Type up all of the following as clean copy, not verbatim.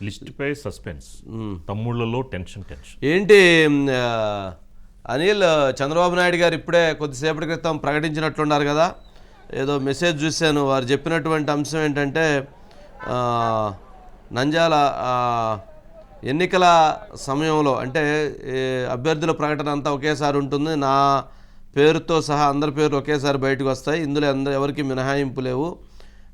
List పై suspense, తమ్ముళ్లలో tension. ఏంటి అనిల్, చంద్రబాబు నాయుడు గారు ఇప్పుడే కొద్దిసేపటి క్రితం ప్రకటించినట్లున్నారు కదా, ఏదో మెసేజ్ చూశాను. వారు చెప్పినటువంటి అంశం ఏంటంటే నంద్యాల ఎన్నికల సమయంలో అంటే అభ్యర్థుల ప్రకటన అంతా ఒకేసారి ఉంటుంది, నా పేరుతో సహా అందరి పేర్లు ఒకేసారి బయటకు వస్తాయి, ఇందులో ఎవరికి మినహాయింపు లేవు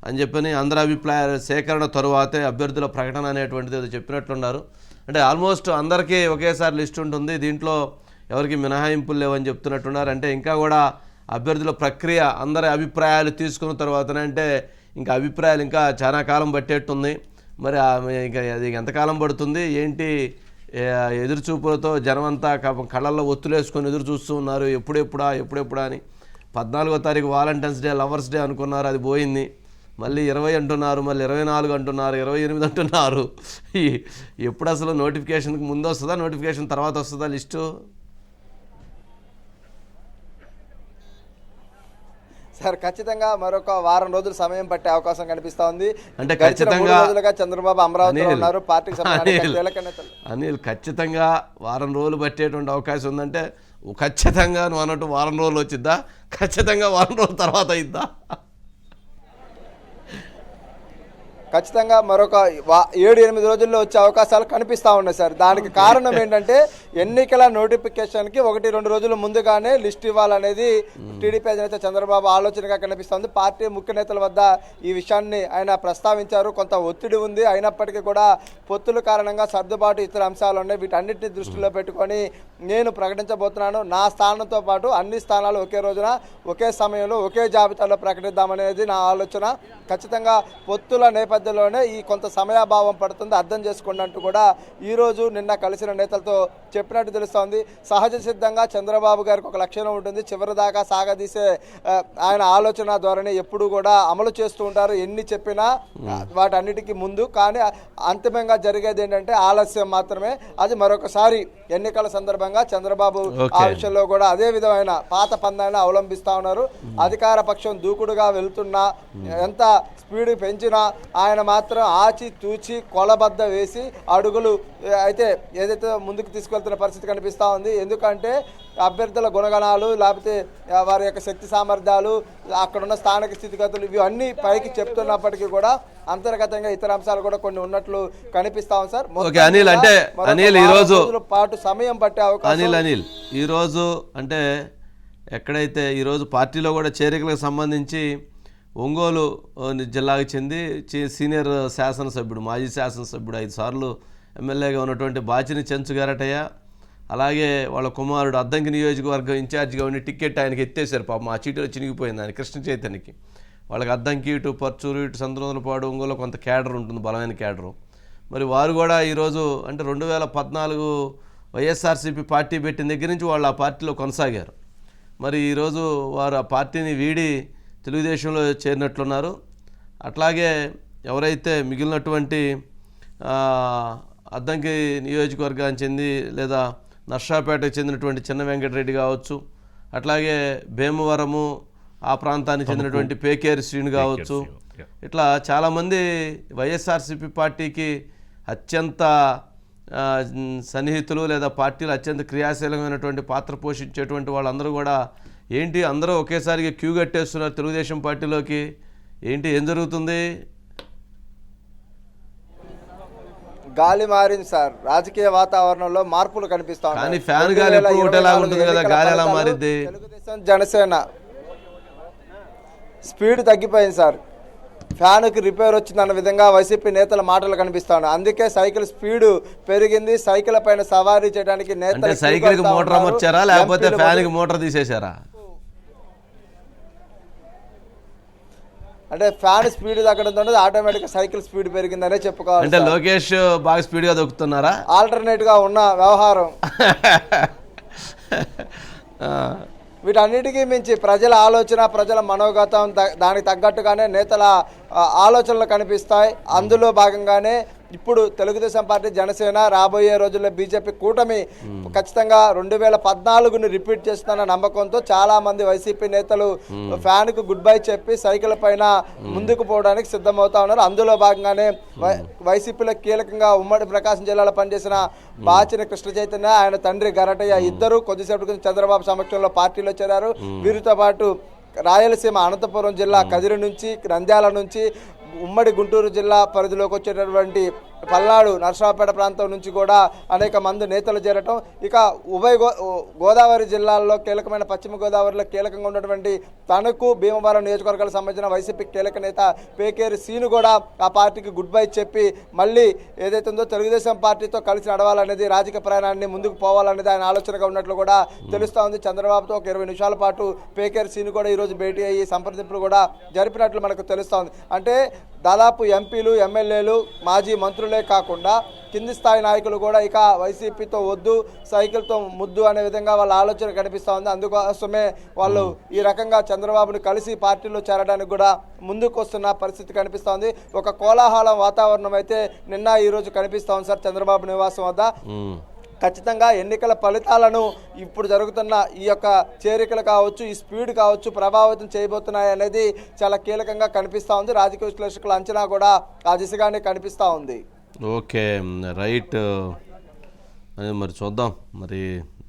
అని చెప్పని అందరి అభిప్రాయ సేకరణ తరువాతే అభ్యర్థుల ప్రకటన అనేటువంటిది ఏదో చెప్పినట్లున్నారు. అంటే ఆల్మోస్ట్ అందరికీ ఒకేసారి లిస్ట్ ఉంటుంది, దీంట్లో ఎవరికి మినహాయింపులు లేవని చెప్తున్నట్టున్నారు. అంటే ఇంకా కూడా అభ్యర్థుల ప్రక్రియ అందరి అభిప్రాయాలు తీసుకున్న తర్వాతనే, అంటే ఇంకా అభిప్రాయాలు ఇంకా చాలా కాలం పట్టేట్టుంది. మరి ఇంకా అది ఎంతకాలం పడుతుంది ఏంటి, ఎదురుచూపులతో జనమంతా కళ్ళల్లో ఒత్తులేసుకొని ఎదురు చూస్తూ ఉన్నారు, ఎప్పుడెప్పుడా అని. 14వ తారీఖు వాలంటైన్స్ డే, లవర్స్ డే అనుకున్నారు, అది పోయింది. మళ్ళీ 20 అంటున్నారు, మళ్ళీ 24 అంటున్నారు, 28 అంటున్నారు. ఎప్పుడు అసలు నోటిఫికేషన్కి ముందు వస్తుందా, నోటిఫికేషన్ తర్వాత వస్తుందా లిస్టు? సార్ ఖచ్చితంగా మరొక వారం రోజులు సమయం పట్టే అవకాశం కనిపిస్తా ఉంది. అంటే ఖచ్చితంగా చంద్రబాబు అమరావతిలో ఉన్నారు, పార్టీకి అనిల్ ఖచ్చితంగా వారం రోజులు పట్టేటువంటి అవకాశం ఉందంటే ఖచ్చితంగా నువ్వు అన్నట్టు వారం రోజులు వచ్చిద్దా, ఖచ్చితంగా వారం రోజుల తర్వాత అయిద్దా? ఖచ్చితంగా మరొక 7-8 రోజుల్లో వచ్చే అవకాశాలు కనిపిస్తూ ఉన్నాయి సార్. దానికి కారణం ఏంటంటే ఎన్నికల నోటిఫికేషన్కి 1-2 రోజుల ముందుగానే లిస్ట్ ఇవ్వాలనేది టీడీపీ అధినేత చంద్రబాబు ఆలోచనగా కనిపిస్తుంది. పార్టీ ముఖ్య నేతల వద్ద ఈ విషయాన్ని ఆయన ప్రస్తావించారు. కొంత ఒత్తిడి ఉంది, అయినప్పటికీ కూడా పొత్తుల కారణంగా సర్దుబాటు ఇతర అంశాలు ఉన్నాయి, వీటన్నిటిని దృష్టిలో పెట్టుకొని నేను ప్రకటించబోతున్నాను. నా స్థానంతో పాటు అన్ని స్థానాలు ఒకే రోజున ఒకే సమయంలో ఒకే జాబితాలో ప్రకటిద్దామనేది నా ఆలోచన. ఖచ్చితంగా పొత్తుల నేపథ్యంలోనే ఈ కొంత సమయాభావం పడుతుంది, అర్థం చేసుకోండి అంటూ కూడా ఈరోజు నిన్న కలిసిన నేతలతో చెప్పినట్టు తెలుస్తోంది. సహజ సిద్ధంగా చంద్రబాబు గారికి ఒక లక్షణం ఉంటుంది, చివరి దాకా సాగదీసే ఆయన ఆలోచన ధోరణి ఎప్పుడు కూడా అమలు చేస్తూ ఉంటారు, ఎన్ని చెప్పినా వాటన్నిటికీ ముందు. కానీ అంతిమంగా జరిగేది ఏంటంటే ఆలస్యం మాత్రమే. అది మరొకసారి ఎన్నికల సందర్భంగా చంద్రబాబు ఆ విషయంలో కూడా అదే విధమైన పాత పందాన్ని అవలంబిస్తూ ఉన్నారు. అధికార పక్షం దూకుడుగా వెళ్తున్నా, ఎంత స్పీడ్ పెంచినా ఆయన మాత్రం ఆచి తూచి కొలబద్ద వేసి అడుగులు అయితే ఏదైతే ముందుకు తీసుకెళ్తున్న పరిస్థితి కనిపిస్తూ ఉంది. ఎందుకంటే అభ్యర్థుల గుణగణాలు, లేకపోతే వారి యొక్క శక్తి సామర్థ్యాలు, అక్కడున్న స్థానిక స్థితిగతులు, ఇవి అన్నీ పైకి చెప్తున్నప్పటికీ కూడా అంతర్గతంగా ఇతర అంశాలు కూడా కొన్ని ఉన్నట్లు కనిపిస్తాం సార్. అనిల్ అంటే అనిల్ ఈరోజు పాటు సమయం పట్టే అవకాశం. అనిల్ ఈరోజు అంటే ఎక్కడైతే ఈరోజు పార్టీలో కూడా చేరికలకు సంబంధించి ఒంగోలు జిల్లాకు చెంది సీనియర్ శాసనసభ్యుడు, మాజీ శాసనసభ్యుడు, 5 సార్లు ఎమ్మెల్యేగా ఉన్నటువంటి బాచిని చెంచు గారటయ్య, అలాగే వాళ్ళ కుమారుడు అద్దంకి నియోజకవర్గం ఇన్ఛార్జిగా ఉండి టికెట్ ఆయనకి ఎత్తేసారు. పాపం ఆ చీటీలో చినిగిపోయింది ఆయన, కృష్ణ చైతన్యకి. వాళ్ళకి అద్దంకి, ఇటు పర్చూరు, ఇటు సంద్రదలపాడు, ఒంగోలు కొంత క్యాడర్ ఉంటుంది, బలమైన క్యాడరు. మరి వారు కూడా ఈరోజు అంటే 2014 వైఎస్ఆర్సీపీ పార్టీ పెట్టిన దగ్గర నుంచి వాళ్ళు ఆ పార్టీలో కొనసాగారు. మరి ఈరోజు వారు ఆ పార్టీని వీడి తెలుగుదేశంలో చేరినట్లున్నారు. అట్లాగే ఎవరైతే మిగిలినటువంటి అద్దంకి నియోజకవర్గానికి చెంది లేదా నర్సాపేటకు చెందినటువంటి చిన్న వెంకటరెడ్డి కావచ్చు, అట్లాగే భీమవరము ఆ ప్రాంతానికి చెందినటువంటి పేకేరి శ్రీను కావచ్చు, ఇట్లా చాలామంది వైఎస్ఆర్సీపీ పార్టీకి అత్యంత సన్నిహితులు లేదా పార్టీలు అత్యంత క్రియాశీలమైనటువంటి పాత్ర పోషించేటువంటి వాళ్ళందరూ కూడా ఏంటి అందరూ ఒకేసారిగా క్యూ కట్టేస్తున్నారు తెలుగుదేశం పార్టీలోకి. ఏంటి ఏం జరుగుతుంది? గాలి మారింది సార్, రాజకీయ వాతావరణంలో మార్పులు కనిపిస్తాయి. కానీ ఫ్యాన్ గాలి ఎప్పుడు ఒకటేలా ఉంటుంది కదా, గాలి ఎలా మారింది? తెలుగుదేశం జనసేన స్పీడ్ తగ్గిపోయింది సార్, ఫ్యాన్కి రిపేర్ వచ్చిందన్న విధంగా వైసీపీ నేతల మాటలు కనిపిస్తాను. అందుకే సైకిల్ స్పీడ్ పెరిగింది, సైకిల్ పైన సవారీ చేయడానికి నేతలు సైకిల్కి మోటార్ అమర్చారా లేకపోతే ఫ్యాన్కి మోటార్ తీసేశారా? అంటే ఫ్యాన్ స్పీడ్ తగ్గడంతో ఆటోమేటిక్గా సైకిల్ స్పీడ్ పెరిగిందనే చెప్పుకోవాలి. అంటే లోకేష్ బాగా స్పీడ్గా దొక్కుతున్నారా? ఆల్టర్నేట్గా ఉన్న వ్యవహారం. వీటన్నిటికీ మించి ప్రజల ఆలోచన, ప్రజల మనోగతం, దానికి తగ్గట్టుగానే నేతల ఆలోచనలు కనిపిస్తాయి. అందులో భాగంగానే ఇప్పుడు తెలుగుదేశం పార్టీ, జనసేన రాబోయే రోజుల్లో బీజేపీ కూటమి ఖచ్చితంగా 2014ని రిపీట్ చేస్తున్న నమ్మకంతో చాలా మంది వైసీపీ నేతలు ఫ్యాన్ కు గుడ్ బై చెప్పి సైకిల్ పైన ముందుకు పోవడానికి సిద్ధమవుతా ఉన్నారు. అందులో భాగంగానే వైసీపీలో కీలకంగా ఉమ్మడి ప్రకాశం జిల్లాలో పనిచేసిన బాచిన కృష్ణ చైతన్య, ఆయన తండ్రి గరటయ్య ఇద్దరు కొద్దిసేపటి క్రితం చంద్రబాబు సమక్షంలో పార్టీలో చేరారు. వీరితో పాటు రాయలసీమ అనంతపురం జిల్లా కదిరి నుంచి, నంద్యాల నుంచి, ఉమ్మడి గుంటూరు జిల్లా పరిధిలోకి వచ్చేటటువంటి పల్నాడు నరసరావుపేట ప్రాంతం నుంచి కూడా అనేక మంది నేతలు చేరటం, ఇక ఉభయ గోదావరి జిల్లాల్లో కీలకమైన పశ్చిమ గోదావరిలో కీలకంగా ఉన్నటువంటి తణుకు, భీమవరం నియోజకవర్గాలకు సంబంధించిన వైసీపీ కీలక నేత పేకేరి సీను కూడా ఆ పార్టీకి గుడ్ బై చెప్పి మళ్ళీ ఏదైతే ఉందో తెలుగుదేశం పార్టీతో కలిసి నడవాలనేది, రాజకీయ ప్రయాణాన్ని ముందుకు పోవాలనేది ఆయన ఆలోచనగా ఉన్నట్లు కూడా తెలుస్తూ ఉంది. చంద్రబాబుతో ఒక 20 నిమిషాల పాటు పేకేరి సీను కూడా ఈరోజు భేటీ అయ్యి సంప్రదింపులు కూడా జరిపినట్లు మనకు తెలుస్తూ ఉంది. అంటే దాదాపు ఎంపీలు, ఎమ్మెల్యేలు, మాజీ మంత్రులే కాకుండా కింది స్థాయి నాయకులు కూడా ఇక వైసీపీతో వద్దు, సైకిల్తో ముద్దు అనే విధంగా వాళ్ళ ఆలోచన కనిపిస్తూ ఉంది. అందుకోసమే వాళ్ళు ఈ రకంగా చంద్రబాబుని కలిసి పార్టీలో చేరడానికి కూడా ముందుకు వస్తున్న పరిస్థితి కనిపిస్తూ ఉంది. ఒక కోలాహలం వాతావరణం అయితే నిన్న ఈ రోజు కనిపిస్తూ ఉంది సార్ చంద్రబాబు నివాసం వద్ద. ఖచ్చితంగా ఎన్నికల ఫలితాలను ఇప్పుడు జరుగుతున్న ఈ యొక్క చేరికలు కావచ్చు, ఈ స్పీడ్ కావచ్చు ప్రభావితం చేయబోతున్నాయి అనేది చాలా కీలకంగా కనిపిస్తూ ఉంది. రాజకీయ విశ్లేషకుల అంచనా కూడా ఆ దిశగానే కనిపిస్తూ ఉంది. Okay, right. మరి చూద్దాం మరి